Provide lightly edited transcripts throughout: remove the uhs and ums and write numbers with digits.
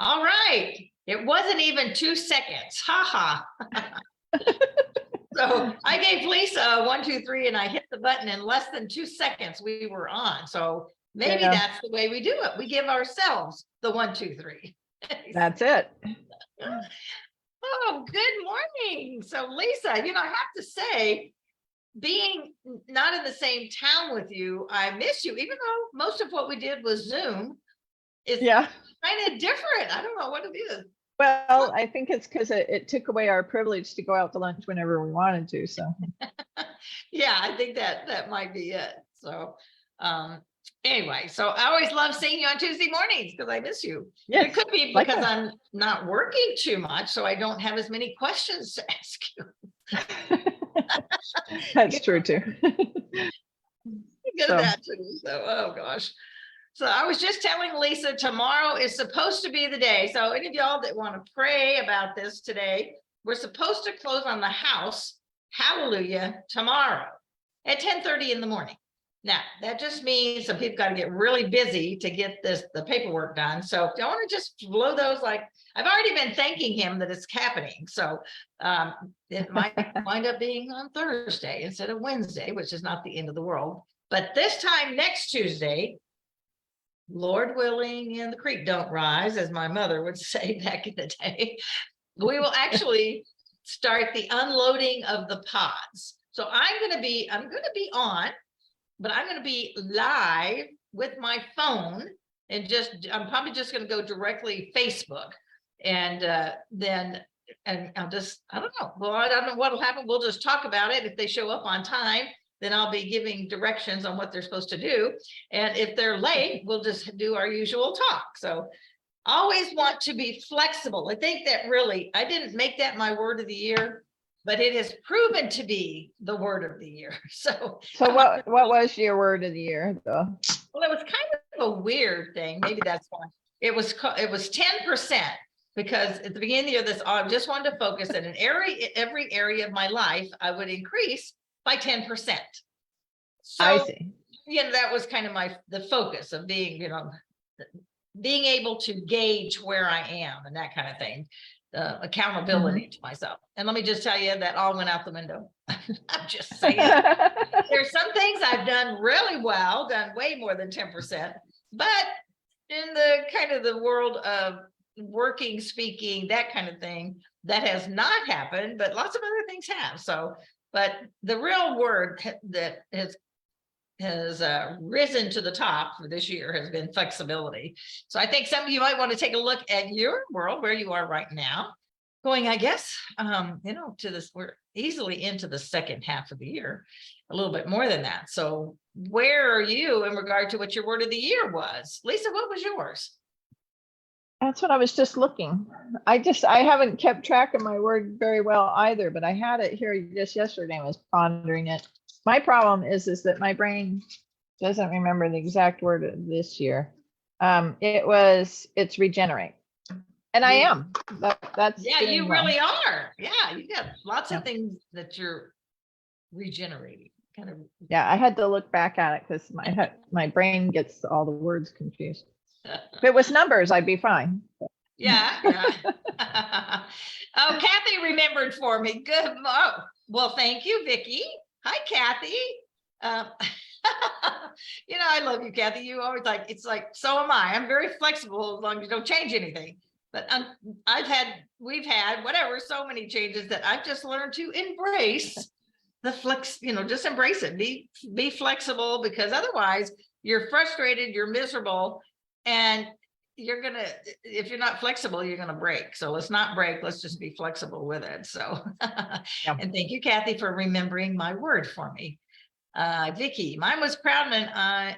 All right. It wasn't even 2 seconds. Ha ha. So I gave Lisa 1, 2, 3, and I hit the button in less than 2 seconds. We were on. So maybe that's the way we do it. We give ourselves the 1, 2, 3. That's it. Oh, good morning. So Lisa, I have to say, being not in the same town with you, I miss you, even though most of what we did was Zoom. It's kind of different. I don't know what it is. Well, I think it's because it took away our privilege to go out to lunch whenever we wanted to. So yeah, I think that might be it. So anyway, so I always love seeing you on Tuesday mornings because I miss you. Yes, it could be because I'm not working too much, so I don't have as many questions to ask you. That's true too. Good at that too. So, oh gosh. So I was just telling Lisa, tomorrow is supposed to be the day. So any of y'all that want to pray about this today, we're supposed to close on the house, hallelujah, tomorrow at 10:30 in the morning. Now, that just means some people got to get really busy to get the paperwork done. So if you want to just blow those, like, I've already been thanking him that it's happening. So it might wind up being on Thursday instead of Wednesday, which is not the end of the world. But this time next Tuesday, Lord willing, and the creek don't rise, as my mother would say back in the day, we will actually start the unloading of the pods. So I'm going to be on, but I'm going to be live with my phone, and I'm probably just going to go directly Facebook, and then I'll just, I don't know. Well, I don't know what'll happen. We'll just talk about it. If they show up on time, then I'll be giving directions on what they're supposed to do. And if they're late, we'll just do our usual talk. So always want to be flexible. I think that really, I didn't make that my word of the year, but it has proven to be the word of the year. So what was your word of the year though? Well, it was kind of a weird thing. Maybe that's why. It was 10%, because at the beginning of this, I just wanted to focus that in every area of my life, I would increase by 10%. So, I see. That was kind of the focus of being, being able to gauge where I am and that kind of thing, accountability to myself. And let me just tell you, that all went out the window. I'm just saying. There's some things I've done really well, done way more than 10%, but in the kind of the world of working, speaking, that kind of thing, that has not happened, but lots of other things have. So, but the real word that has risen to the top for this year has been flexibility. So I think some of you might want to take a look at your world, where you are right now, going, I guess, to this, we're easily into the second half of the year, a little bit more than that. So where are you in regard to what your word of the year was? Lisa, what was yours? That's what I was just looking. I haven't kept track of my word very well either, but I had it here just yesterday and was pondering it. My problem is that my brain doesn't remember the exact word of this year. It's regenerate. And I am. That's you really are. Yeah, you got lots of things that you're regenerating. Kind of. Yeah, I had to look back at it because my brain gets all the words confused. If it was numbers, I'd be fine. Yeah. Oh, Kathy remembered for me. Good. Oh, well, thank you, Vicki. Hi, Kathy. I love you, Kathy. You always it's like, so am I. I'm very flexible as long as you don't change anything. But we've had whatever, so many changes that I've just learned to embrace the flex, just embrace it. Be flexible, because otherwise you're frustrated, you're miserable, and if you're not flexible, you're gonna break. So let's not break, let's just be flexible with it. So and thank you, Kathy, for remembering my word for me. Vicki, mine was proud, and I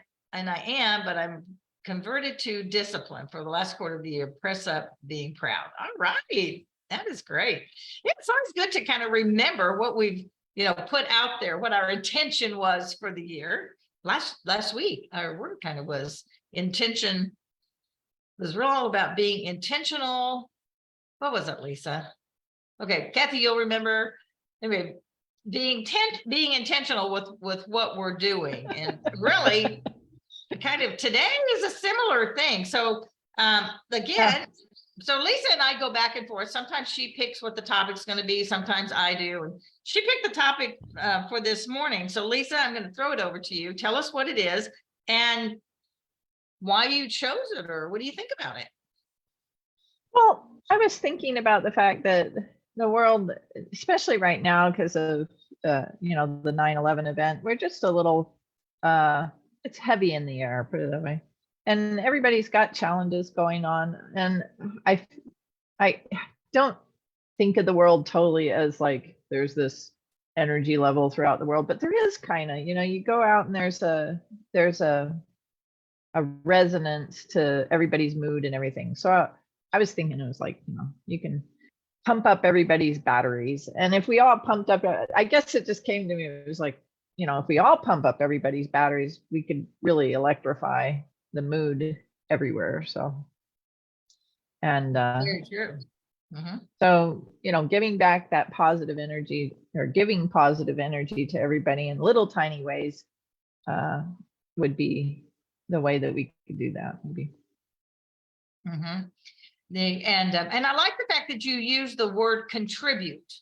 am, but I'm converted to discipline for the last quarter of the year. Press up, being proud. All right, that is great. Yeah, it's always good to kind of remember what we've put out there, what our intention was for the year. Last week, our word kind of was intention. It was all about being intentional. What was it, Lisa? Okay, Kathy, you'll remember. Anyway, being intentional with what we're doing, and really, kind of today is a similar thing. So again, so Lisa and I go back and forth. Sometimes she picks what the topic's going to be. Sometimes I do. And she picked the topic for this morning. So Lisa, I'm going to throw it over to you. Tell us what it is and why you chose it, or what do you think about it? Well, I was thinking about the fact that the world, especially right now, because of you know, the 9/11 event, we're just a little it's heavy in the air, put it that way. And everybody's got challenges going on. And I don't think of the world totally as like there's this energy level throughout the world, but there is kind of, you know, you go out and there's a resonance to everybody's mood and everything. So I was thinking it was like, you know, you can pump up everybody's batteries. And if we all pumped up, I guess it just came to me, it was like, you know, if we all pump up everybody's batteries, we could really electrify the mood everywhere. So, and Very true. so, you know, giving back that positive energy, or giving positive energy to everybody in little tiny ways would be the way that we could do that, maybe. And I like the fact that you use the word contribute.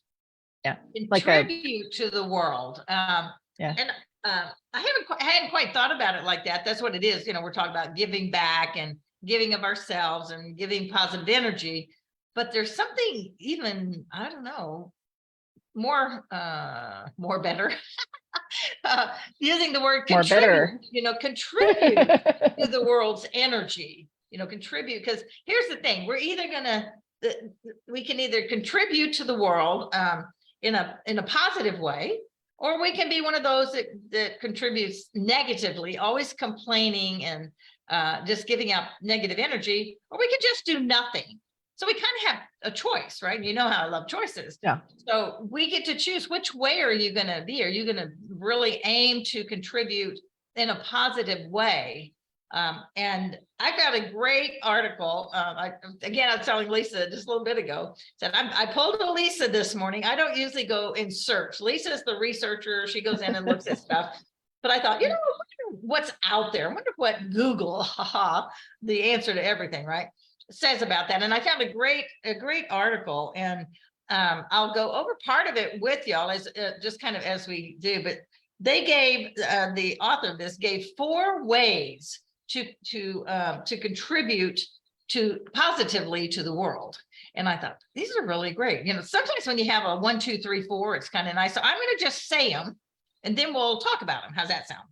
Yeah, Contribute to the world. Yeah. And I hadn't quite thought about it like that. That's what it is. You know, we're talking about giving back and giving of ourselves and giving positive energy. But there's something even, I don't know, more better. Using the word More contribute, better. you know, contribute to the world's energy, you know, contribute. Because here's the thing, we're either we can either contribute to the world in a positive way, or we can be one of those that contributes negatively, always complaining and just giving out negative energy, or we could just do nothing. So we kind of have a choice, right? You know how I love choices. Yeah. So we get to choose which way are you going to be? Are you going to really aim to contribute in a positive way? And I got a great article. I was telling Lisa just a little bit ago, said I pulled a Lisa this morning. I don't usually go and search. Lisa's the researcher. She goes in and looks at stuff. But I thought, you know, I wonder what's out there. I wonder what Google, the answer to everything, right, says about that. And I found a great article, and I'll go over part of it with y'all as just kind of as we do. But they gave the author of this gave 4 ways to contribute to positively to the world. And I thought, these are really great. You know, sometimes when you have a 1, 2, 3, 4, it's kind of nice. So I'm going to just say them, and then we'll talk about them. How's that sound?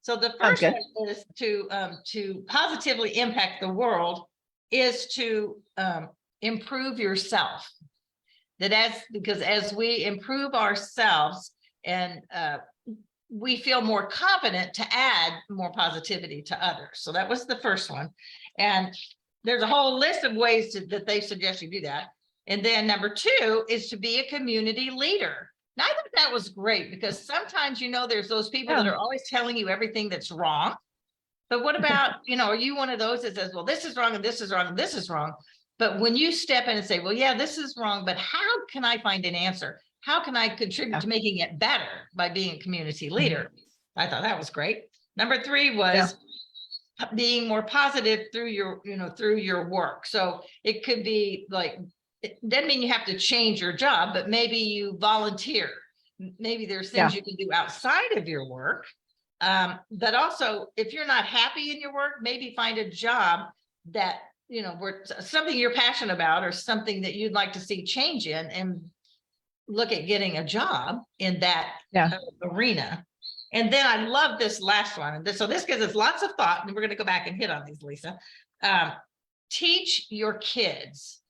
So the first one is to positively impact the world is to improve yourself. Because as we improve ourselves, and we feel more confident to add more positivity to others. So that was the first one. And there's a whole list of ways that they suggest you do that. And then number 2 is to be a community leader. Now, I thought that was great, because sometimes, you know, there's those people that are always telling you everything that's wrong. But what about, you know, are you one of those that says, well, this is wrong, and this is wrong, and this is wrong? But when you step in and say, well, yeah, this is wrong, but how can I find an answer? How can I contribute to making it better by being a community leader? I thought that was great. Number 3 was being more positive through your work. So it could be like, it doesn't mean you have to change your job, but maybe you volunteer. Maybe there's things you can do outside of your work. But also, if you're not happy in your work, maybe find a job that, you know, where something you're passionate about, or something that you'd like to see change in, and look at getting a job in that arena. And then I love this last one. So this gives us lots of thought, and we're going to go back and hit on these, Lisa. Teach your kids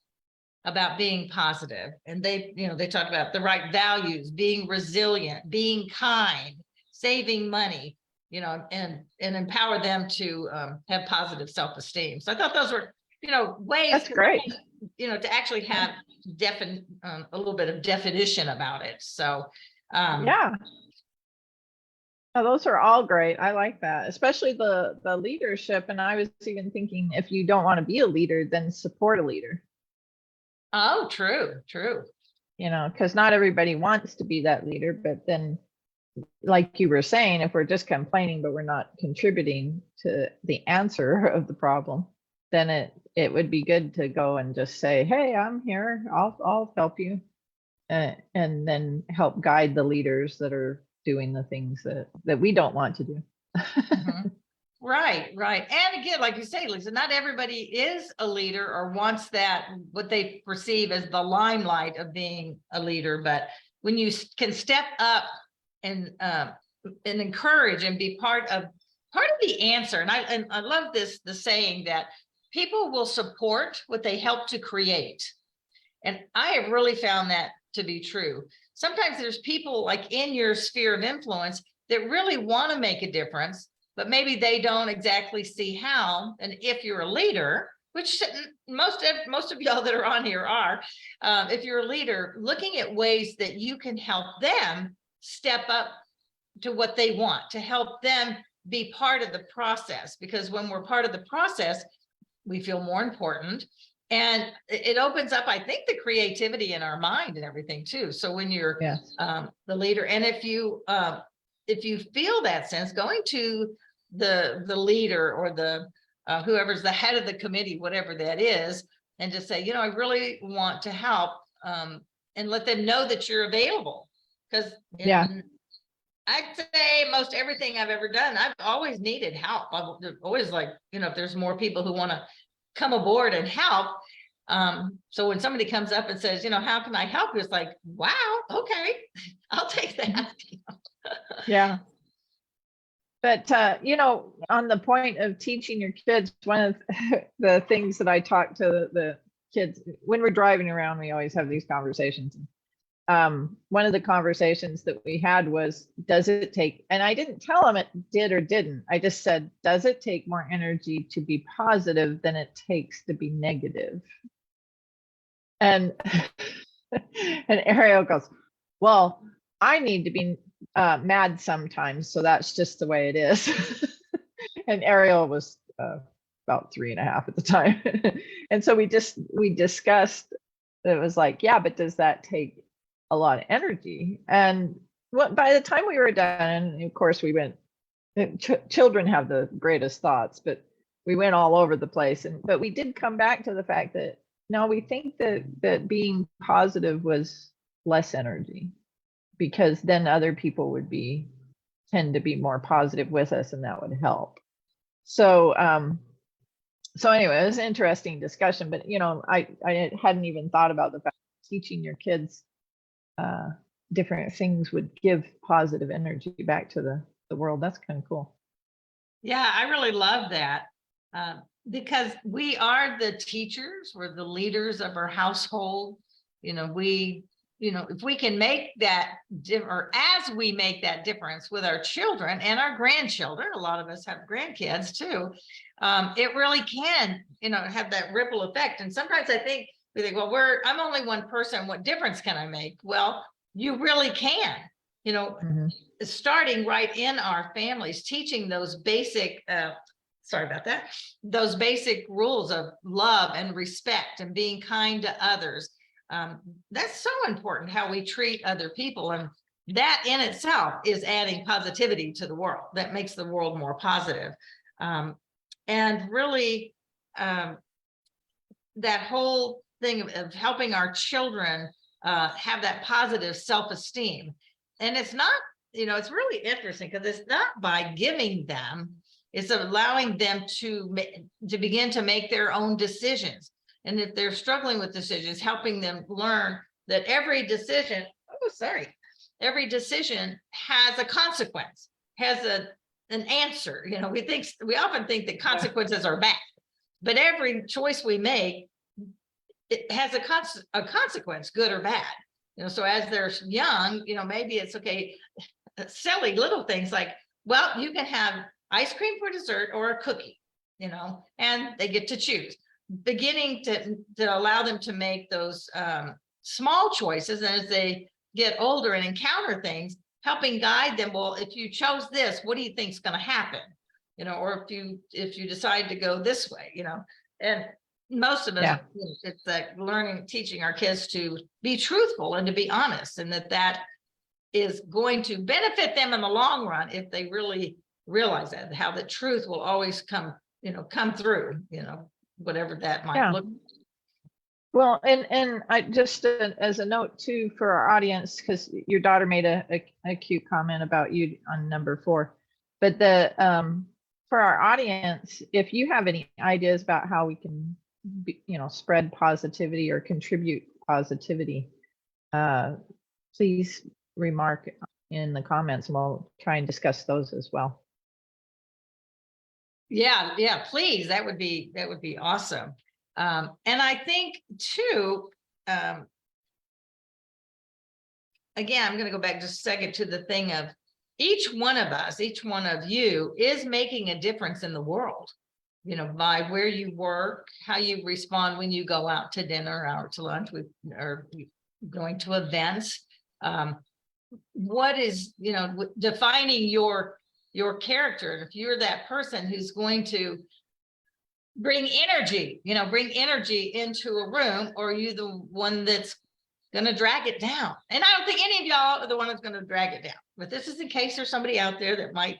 about being positive. And they talk about the right values, being resilient, being kind, saving money, you know, and empower them to have positive self-esteem. So I thought those were, you know, ways. That's great. You know, to actually have a little bit of definition about it. So Oh, those are all great. I like that, especially the leadership. And I was even thinking, if you don't want to be a leader, then support a leader. Oh, true. You know, because not everybody wants to be that leader, but then, like you were saying, if we're just complaining but we're not contributing to the answer of the problem, then it would be good to go and just say, hey, I'm here, I'll help you. And then help guide the leaders that are doing the things that we don't want to do. Mhm. Right, right. And again, like you say, Lisa, not everybody is a leader or wants that, what they perceive as the limelight of being a leader. But when you can step up and encourage and be part of the answer, and I love the saying that people will support what they help to create. And I have really found that to be true. Sometimes there's people like in your sphere of influence that really want to make a difference, but maybe they don't exactly see how. And if you're a leader, which most of y'all that are on here are, if you're a leader, looking at ways that you can help them step up to what they want, to help them be part of the process. Because when we're part of the process, we feel more important. And it opens up, I think, the creativity in our mind and everything too. So when you're the leader, and if you feel that sense, going to the leader or the whoever's the head of the committee, whatever that is, and just say, I really want to help, and let them know that you're available. Because I'd say most everything I've ever done, I've always needed help. I've always like, if there's more people who want to come aboard and help. So when somebody comes up and says, how can I help you? It's like, wow, okay, I'll take that. Yeah. But, on the point of teaching your kids, one of the things that I talk to the kids when we're driving around, we always have these conversations. One of the conversations that we had was, does it take, and I didn't tell them it did or didn't. I just said, does it take more energy to be positive than it takes to be negative? And, and Ariel goes, well, I need to be mad sometimes, so that's just the way it is. And Ariel was about 3.5 at the time. And so we discussed, it was like, yeah, but does that take a lot of energy? And by the time we were done, and of course we went, children have the greatest thoughts, but we went all over the place. But we did come back to the fact that no, we think that being positive was less energy, because then other people would tend to be more positive with us, and that would help. So anyway, it was an interesting discussion, but I hadn't even thought about the fact that teaching your kids different things would give positive energy back to the world. That's kind of cool. Yeah, I really love that. Because we are the teachers, we're the leaders of our household. If we can make that or as we make that difference with our children and our grandchildren, a lot of us have grandkids too, it really can, have that ripple effect. And sometimes we think, well, I'm only one person, what difference can I make? Well, you really can, starting right in our families, teaching those basic those basic rules of love and respect and being kind to others. That's so important, how we treat other people. And that in itself is adding positivity to the world. That makes the world more positive. And really, that whole thing of helping our children have that positive self-esteem. And it's not, it's really interesting because it's not by giving them, it's allowing them to begin to make their own decisions. And if they're struggling with decisions, helping them learn that every decision has a consequence, has an answer. We often think that consequences are bad, but every choice we make, it has a consequence, good or bad. So as they're young, maybe it's okay, silly little things like, well, you can have ice cream for dessert or a cookie, and they get to choose. Beginning to allow them to make those small choices, and as they get older and encounter things, helping guide them. Well, if you chose this, what do you think is going to happen? Or if you decide to go this way, and most of us, it's like teaching our kids to be truthful and to be honest, and that is going to benefit them in the long run if they really realize that, how the truth will always come through, whatever that might Yeah. look. Well, and I just as a note too for our audience, because your daughter made a cute comment about you on number 4, but the for our audience, if you have any ideas about how we can spread positivity or contribute positivity, please remark in the comments and we'll try and discuss those as well. Yeah, please. That would be awesome. And I think too, again, I'm going to go back just a second to the thing of each one of us, each one of you is making a difference in the world, by where you work, how you respond when you go out to dinner, out to lunch or going to events. What is, defining your character. And if you're that person who's going to bring energy into a room, or are you the one that's going to drag it down? And I don't think any of y'all are the one that's going to drag it down, but this is in case there's somebody out there that might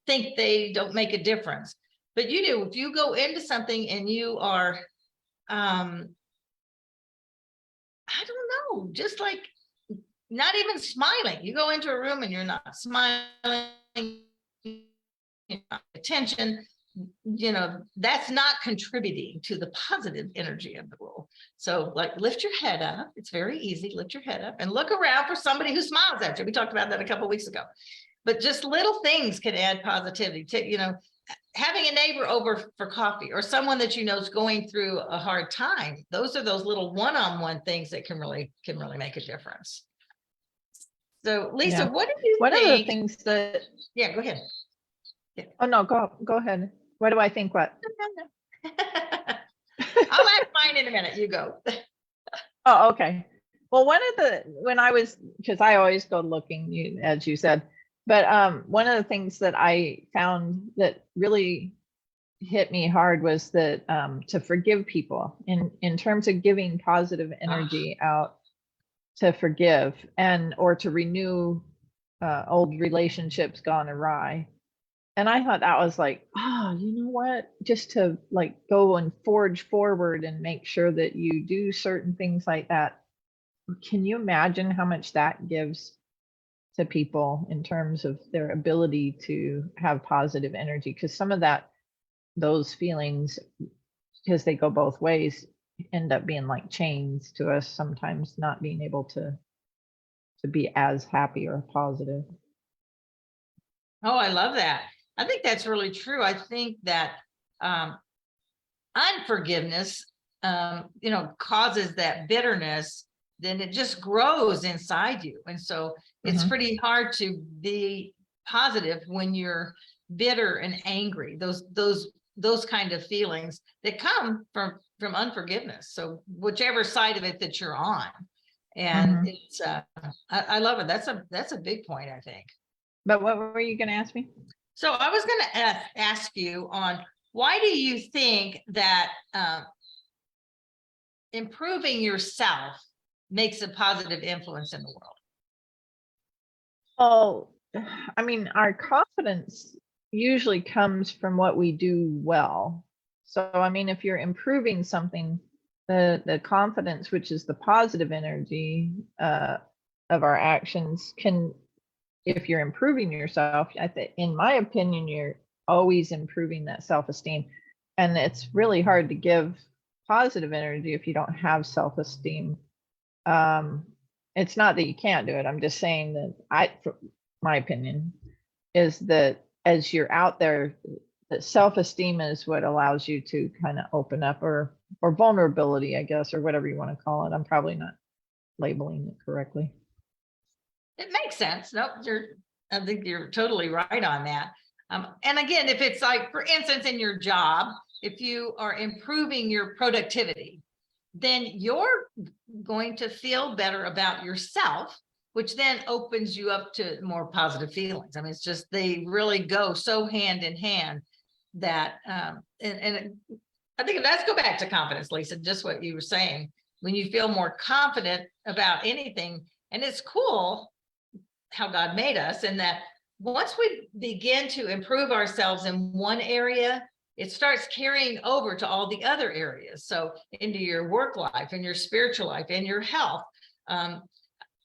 think they don't make a difference, but you do. If you go into something and you are, I don't know, just like not even smiling, you go into a room and you're not smiling, attention, that's not contributing to the positive energy of the world. So like lift your head up. It's very easy. Lift your head up and look around for somebody who smiles at you. We talked about that a couple of weeks ago, but just little things can add positivity to, having a neighbor over for coffee or someone that is going through a hard time. Those are those little one-on-one things that can really make a difference. So Lisa, what do you One think? of the things that, yeah, go ahead. Yeah. Oh no, go ahead. What do I think? What? I'll ask mine in a minute. You go. Oh, okay. Well, because I always go looking, as you said, but one of the things that I found that really hit me hard was that to forgive people in terms of giving positive energy out to forgive or to renew old relationships gone awry. And I thought that was like, you know what? Just to like go and forge forward and make sure that you do certain things like that. Can you imagine how much that gives to people in terms of their ability to have positive energy? Because some of those feelings, because they go both ways, end up being like chains to us, sometimes not being able to be as happy or positive. Oh, I love that. I think that's really true. I think that unforgiveness, causes that bitterness, then it just grows inside you. And so it's pretty hard to be positive when you're bitter and angry. Those kind of feelings that come from unforgiveness. So whichever side of it that you're on. And it's I love it. That's a big point, I think. But what were you going to ask me? So I was going to ask you on why do you think that improving yourself makes a positive influence in the world? Oh, I mean, our confidence usually comes from what we do well. So, I mean, if you're improving something, the confidence, which is the positive energy of our actions, if you're improving yourself, I think, in my opinion, you're always improving that self-esteem. And it's really hard to give positive energy if you don't have self-esteem. It's not that you can't do it. I'm just saying that my opinion is that as you're out there, that self-esteem is what allows you to kind of open up or vulnerability, I guess, or whatever you want to call it. I'm probably not labeling it correctly. It makes sense. No, I think you're totally right on that. And again, if it's like, for instance, in your job, if you are improving your productivity, then you're going to feel better about yourself, which then opens you up to more positive feelings. I mean, it's just, they really go so hand in hand that, and I think let's go back to confidence, Lisa, just what you were saying. When you feel more confident about anything, and it's cool how God made us, and that once we begin to improve ourselves in one area, it starts carrying over to all the other areas. So into your work life and your spiritual life and your health.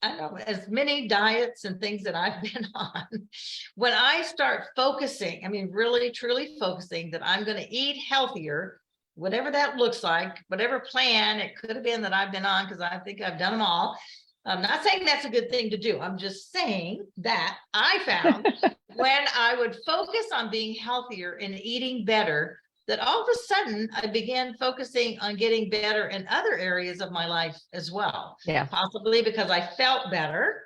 I know as many diets and things that I've been on, when I start focusing, I mean, really, truly focusing that I'm going to eat healthier, whatever that looks like, whatever plan it could have been that I've been on, because I think I've done them all. I'm not saying that's a good thing to do. I'm just saying that I found when I would focus on being healthier and eating better, that all of a sudden I began focusing on getting better in other areas of my life as well. Yeah. Possibly because I felt better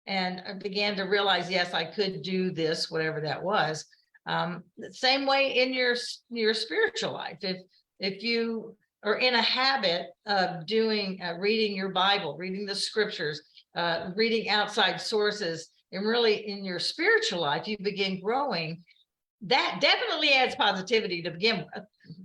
and I began to realize, yes, I could do this, whatever that was. The same way in your spiritual life. If you are in a habit of doing, reading your Bible, reading the scriptures, reading outside sources, and really in your spiritual life, you begin growing. That definitely adds positivity to begin with,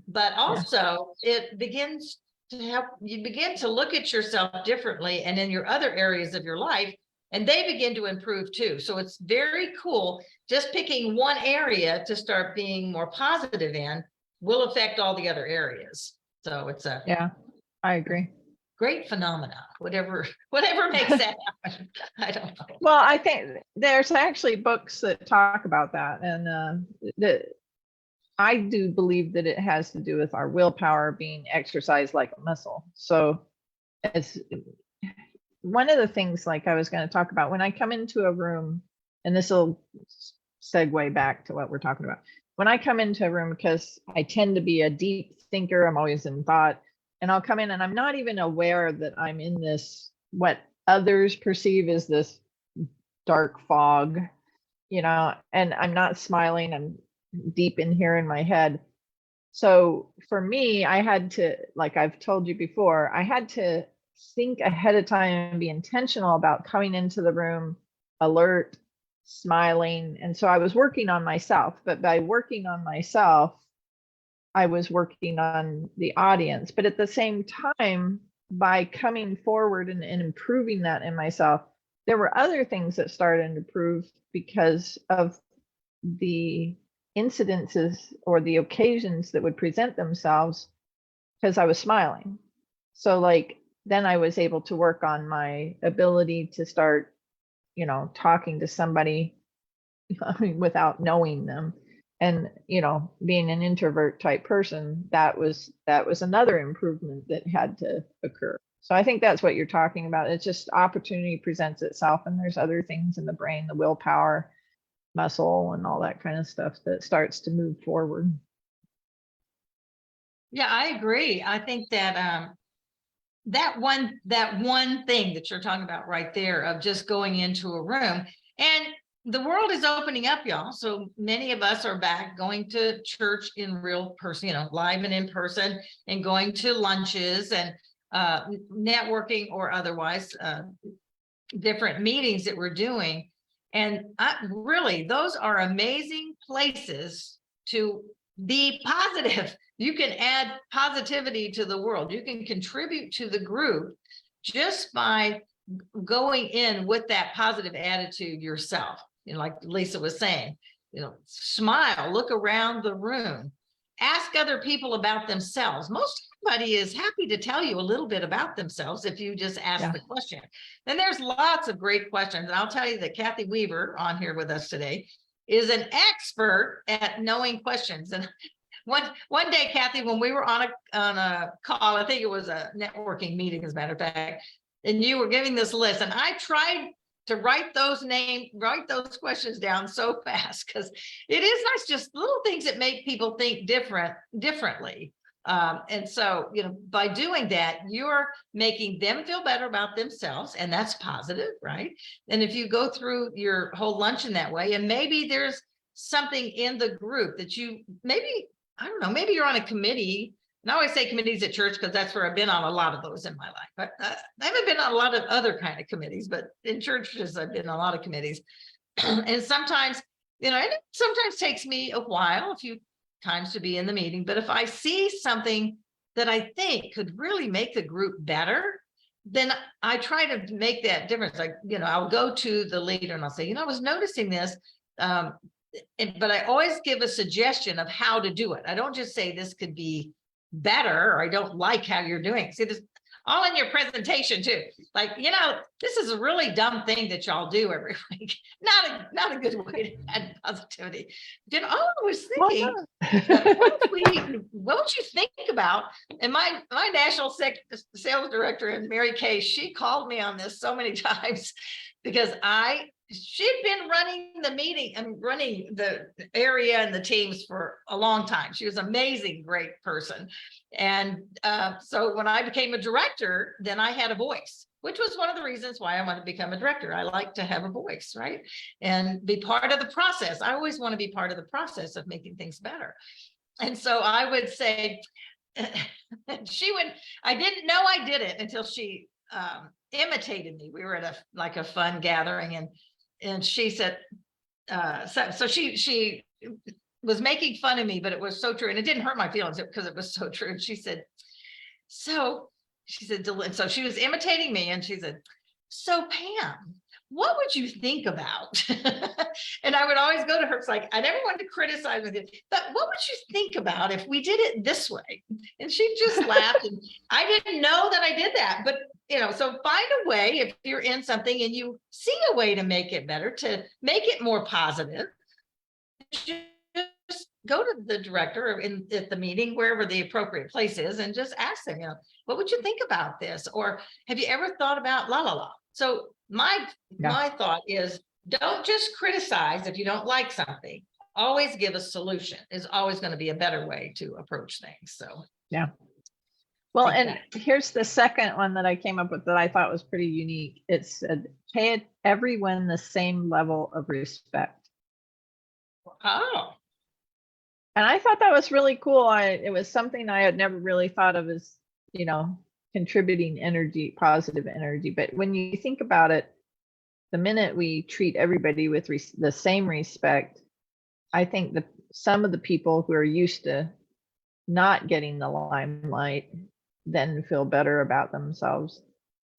but also it begins to help you begin to look at yourself differently and in your other areas of your life, and they begin to improve too. So it's very cool. Just picking one area to start being more positive in will affect all the other areas. So it's a I agree. great phenomena, whatever makes that happen. I don't know. Well, I think there's actually books that talk about that. And I do believe that it has to do with our willpower being exercised like a muscle. So as one of the things like I was going to talk about when I come into a room, and this will segue back to what we're talking about. When I come into a room, because I tend to be a deep thinker, I'm always in thought, and I'll come in and I'm not even aware that I'm in this, what others perceive as this dark fog, and I'm not smiling. I'm deep in here in my head. So for me, I had to, like I've told you before, I had to think ahead of time and be intentional about coming into the room alert, smiling. And so I was working on myself, but by working on myself, I was working on the audience. But at the same time, by coming forward and improving that in myself, there were other things that started to improve because of the incidences or the occasions that would present themselves because I was smiling. So like then I was able to work on my ability to start, talking to somebody without knowing them. And, being an introvert type person, that was another improvement that had to occur. So I think that's what you're talking about. It's just opportunity presents itself, and there's other things in the brain, the willpower, muscle, and all that kind of stuff that starts to move forward. Yeah, I agree. I think that that one thing that you're talking about right there of just going into a room, and the world is opening up, y'all. So many of us are back going to church in real person, live and in person, and going to lunches and networking or otherwise, different meetings that we're doing. And really, those are amazing places to be positive. You can add positivity to the world. You can contribute to the group just by going in with that positive attitude yourself. Like Lisa was saying, smile, look around the room, ask other people about themselves. Most everybody is happy to tell you a little bit about themselves if you just ask the question. Then there's lots of great questions. And I'll tell you that Kathy Weaver on here with us today is an expert at knowing questions. And one day, Kathy, when we were on a call, I think it was a networking meeting, as a matter of fact, and you were giving this list, and I tried to write those questions down so fast, because it is nice, just little things that make people think differently. And so, by doing that, you're making them feel better about themselves, and that's positive, right? And if you go through your whole lunch in that way, and maybe there's something in the group that I don't know, maybe you're on a committee. And I always say committees at church because that's where I've been on a lot of those in my life. But I haven't been on a lot of other kind of committees, but in churches, I've been on a lot of committees. And sometimes, it sometimes takes me a while, a few times to be in the meeting. But if I see something that I think could really make the group better, then I try to make that difference. Like, I'll go to the leader and I'll say, I was noticing this. but I always give a suggestion of how to do it. I don't just say this could be better, or I don't like how you're doing it. See, this all in your presentation too. Like, this is a really dumb thing that y'all do every week. Not a good way to add positivity. I was thinking, what would you think about? And my national sales director, and Mary Kay, she called me on this so many times because she'd been running the meeting and running the area and the teams for a long time. She was an amazing, great person. And so when I became a director, then I had a voice, which was one of the reasons why I wanted to become a director. I like to have a voice, right? And be part of the process. I always want to be part of the process of making things better. And so I would say, I didn't know I did it until she imitated me. We were at a fun gathering, and she said, so she was making fun of me, but it was so true. And it didn't hurt my feelings because it was so true. And she said, so she was imitating me, and she said, so Pam, what would you think about? And I would always go to her. It's like, I never wanted to criticize with it, but what would you think about if we did it this way? And she just laughed. And I didn't know that I did that, but so find a way, if you're in something and you see a way to make it better, to make it more positive, just go to the director at the meeting, wherever the appropriate place is, and just ask them, what would you think about this? Or have you ever thought about la la la? So my thought is, don't just criticize if you don't like something. Always give a solution. Is always going to be a better way to approach things. So yeah. Well, and here's the second one that I came up with that I thought was pretty unique. It said, pay everyone the same level of respect. Oh. And I thought that was really cool. It was something I had never really thought of as, contributing energy, positive energy. But when you think about it, the minute we treat everybody with the same respect, I think some of the people who are used to not getting the limelight then feel better about themselves.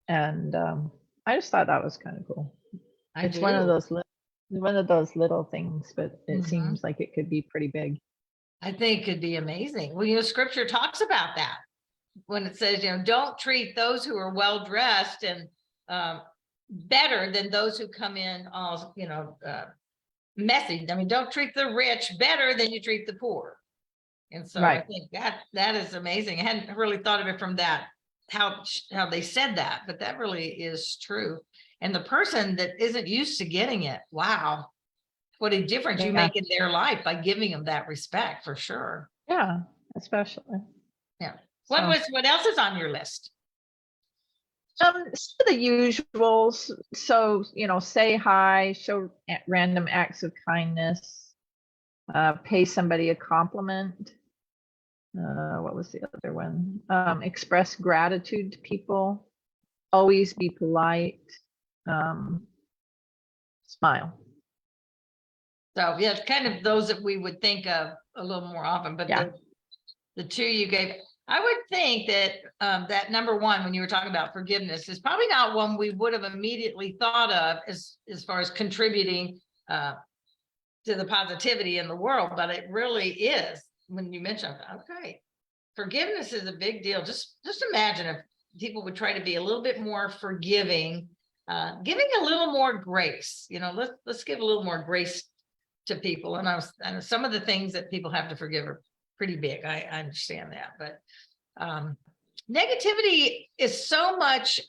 And I just thought that was kind of cool. It's one of those little things, but it seems like it could be pretty big. I think it could be amazing. Well, scripture talks about that when it says, don't treat those who are well dressed and better than those who come in all, messy. I mean, don't treat the rich better than you treat the poor. And so I think that is amazing. I hadn't really thought of it from that, how they said that, but that really is true. And the person that isn't used to getting it, wow, what a difference you make in their life by giving them that respect, for sure. Yeah, especially. Yeah. What else is on your list? Some of the usuals. So, say hi, show random acts of kindness, pay somebody a compliment. What was the other one? Express gratitude to people, always be polite, smile. So yeah, it's kind of those that we would think of a little more often, but the two you gave, I would think that that number one, when you were talking about forgiveness, is probably not one we would have immediately thought of as far as contributing to the positivity in the world, but it really is. When you mentioned, okay, forgiveness is a big deal. Just imagine if people would try to be a little bit more forgiving, giving a little more grace. Let's give a little more grace to people. And some of the things that people have to forgive are pretty big. I understand that, but negativity is so much.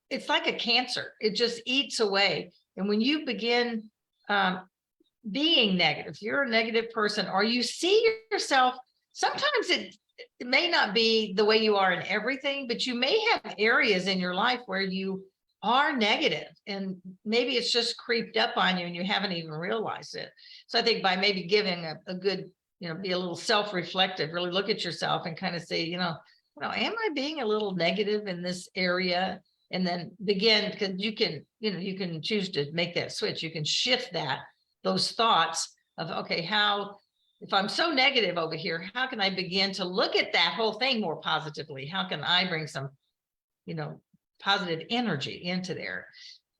It's like a cancer. It just eats away. And when you begin being negative, you're a negative person, or you see yourself, sometimes it may not be the way you are in everything, but you may have areas in your life where you are negative, and maybe it's just creeped up on you and you haven't even realized it. So I think by maybe giving a good, be a little self-reflective, really look at yourself and kind of say, am I being a little negative in this area? And then begin, because you can choose to make that switch. You can shift those thoughts of, okay, if I'm so negative over here, how can I begin to look at that whole thing more positively? How can I bring some, positive energy into there?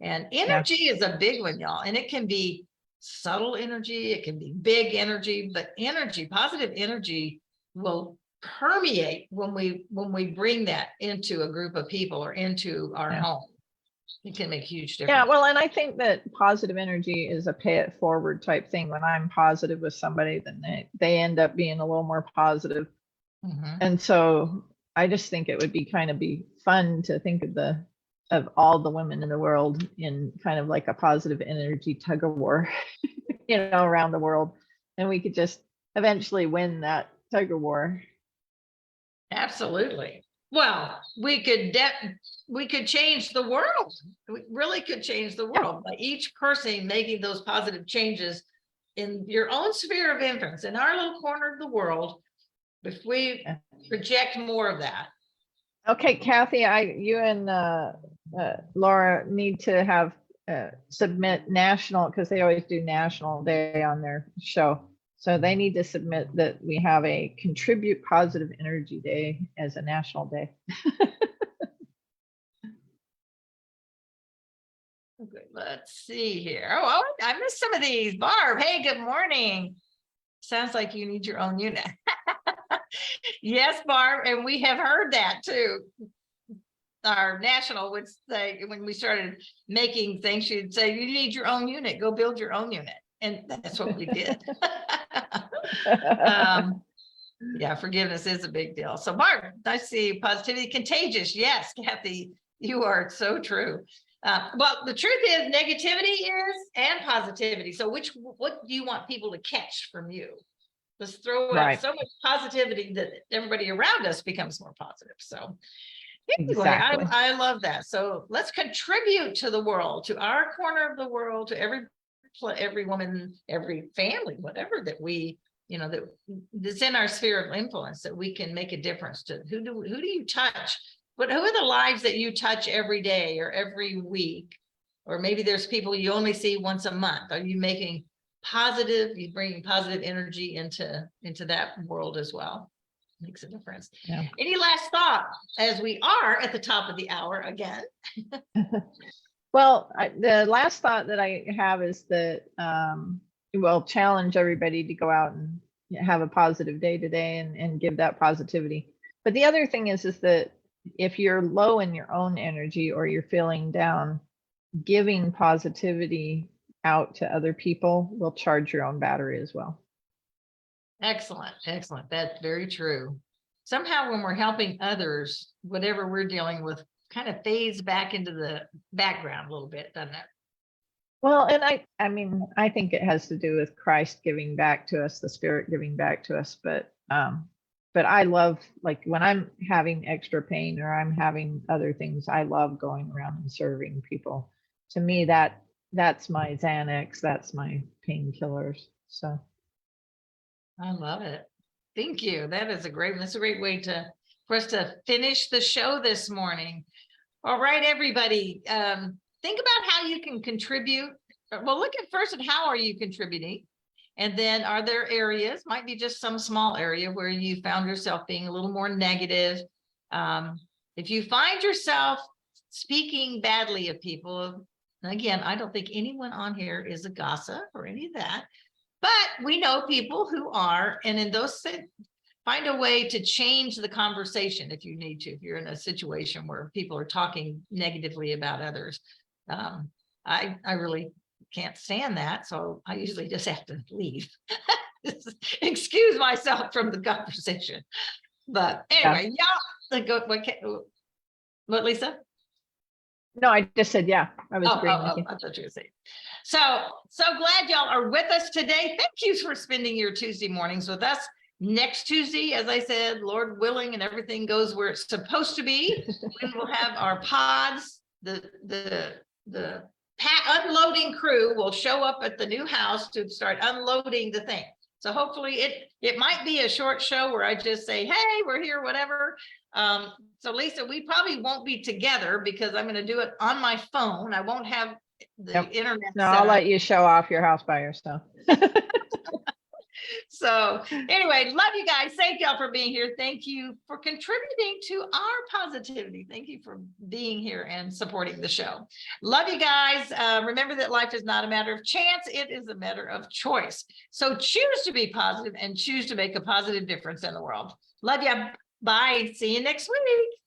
And energy is a big one, y'all. And it can be subtle energy, it can be big energy, but energy, positive energy will permeate when we bring that into a group of people or into our home. It can make a huge difference. Yeah, well, and I think that positive energy is a pay it forward type thing. When I'm positive with somebody, then they end up being a little more positive. And so I just think it would be be fun to think of all the women in the world in kind of like a positive energy tug of war, around the world. And we could just eventually win that tug of war. Absolutely. Well, we could change the world. We really could change the world by each person making those positive changes in your own sphere of influence, in our little corner of the world. If we project more of that. Okay, Kathy, you and Laura need to have submit national, because they always do National Day on their show. So they need to submit that we have a Contribute Positive Energy Day as a national day. Okay, let's see here. Oh, I missed some of these. Barb, hey, good morning. Sounds like you need your own unit. Yes, Barb, and we have heard that too. Our national would say, when we started making things, she'd say, you need your own unit, go build your own unit. And that's what we did. Yeah, forgiveness is a big deal. So Barb, I see positivity contagious. Yes, Kathy, you are so true. Well, the truth is negativity is and positivity. So what do you want people to catch from you? Let's throw out so much positivity that everybody around us becomes more positive. So anyway, exactly. I love that. So let's contribute to the world, to our corner of the world, to every woman, every family, whatever that we, that's in our sphere of influence, that we can make a difference to. Who do you touch? But who are the lives that you touch every day or every week? Or maybe there's people you only see once a month. Are you making positive, you bringing positive energy into that world as well? Makes a difference. Yeah. Any last thought as we are at the top of the hour again? Well, the last thought that I have is that we'll challenge everybody to go out and have a positive day today and give that positivity. But the other thing is that if you're low in your own energy or you're feeling down, giving positivity out to other people will charge your own battery as well. Excellent. Excellent. That's very true. Somehow when we're helping others, whatever we're dealing with kind of fades back into the background a little bit, doesn't it? Well, and I think it has to do with Christ giving back to us, the Spirit giving back to us. But I love, like, when I'm having extra pain or I'm having other things, I love going around and serving people. To me, that's my Xanax, that's my painkillers. So I love it. Thank you. That is a great one. That's a great way for us to finish the show this morning. All right, everybody. Think about how you can contribute. Well, look at first at how are you contributing? And then are there areas, might be just some small area where you found yourself being a little more negative. If you find yourself speaking badly of people, again, I don't think anyone on here is a gossip or any of that, but we know people who are, and in those, find a way to change the conversation if you need to, if you're in a situation where people are talking negatively about others. I really can't stand that, so I usually just have to leave. Excuse myself from the conversation. But anyway, what, Lisa? No, I just said, yeah, I was agreeing with you. I thought you were saying. So glad y'all are with us today. Thank you for spending your Tuesday mornings with us. Next Tuesday, as I said, Lord willing, and everything goes where it's supposed to be, we will have our pods. The unloading crew will show up at the new house to start unloading the thing. So hopefully it might be a short show where I just say, hey, we're here, whatever. So Lisa, we probably won't be together because I'm going to do it on my phone. I won't have the internet. No, I'll let you show off your house by yourself. So anyway, love you guys. Thank y'all for being here. Thank you for contributing to our positivity. Thank you for being here and supporting the show. Love you guys. Remember that life is not a matter of chance. It is a matter of choice. So choose to be positive and choose to make a positive difference in the world. Love you. Bye. See you next week.